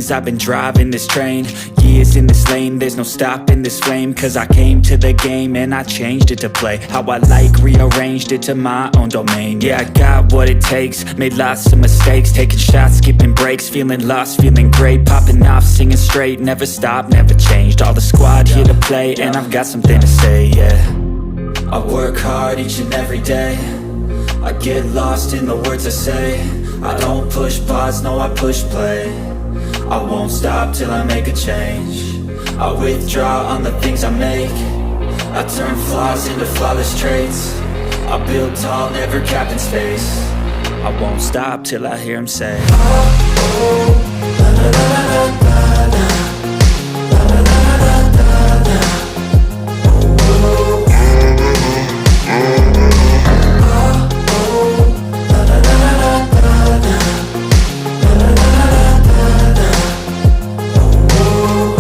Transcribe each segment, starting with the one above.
lanes, I've been driving this train. Years in this lane, there's no stopping this flame. Cause I came to the game and I changed it to play how I like, rearranged it to my own domain. Yeah, I got what it takes, made lots of mistakes, taking shots, skipping breaks, feeling lost, feeling great, popping off, singing straight, never stopped, never changed. All the squad here to play, and I've got something to say, yeah. I work hard each and every day, I get lost in the words I say. I don't push pause, no, I push play. I won't stop till I make a change. I withdraw on the things I make. I turn flaws into flawless traits. I build tall, never capped in space. I won't stop till I hear him say, oh, oh, la la la la la la, la la la la la la, oh, oh, la la la la la la, la la la la la la, oh,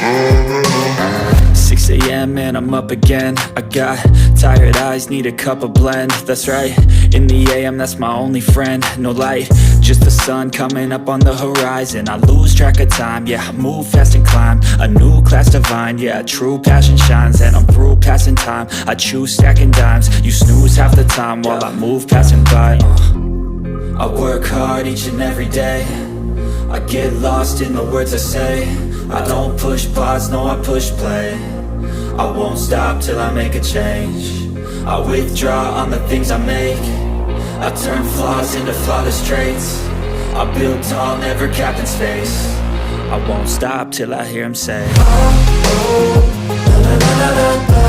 oh. 6 a.m. and I'm up again. I got tired eyes, need a cup of blend. That's right, in the AM, that's my only friend. No light, just the sun coming up on the horizon. I lose track of time, yeah, I move fast and climb a new class divine, yeah, true passion shines. And I'm through passing time, I choose stacking dimes. You snooze half the time while I move passing by. I work hard each and every day, I get lost in the words I say. I don't push pause, no, I push play. I won't stop till I make a change. I withdraw on the things I make. I turn flaws into flawless traits. I build tall, never capped in space. I won't stop till I hear him say, oh, oh, la la la la la.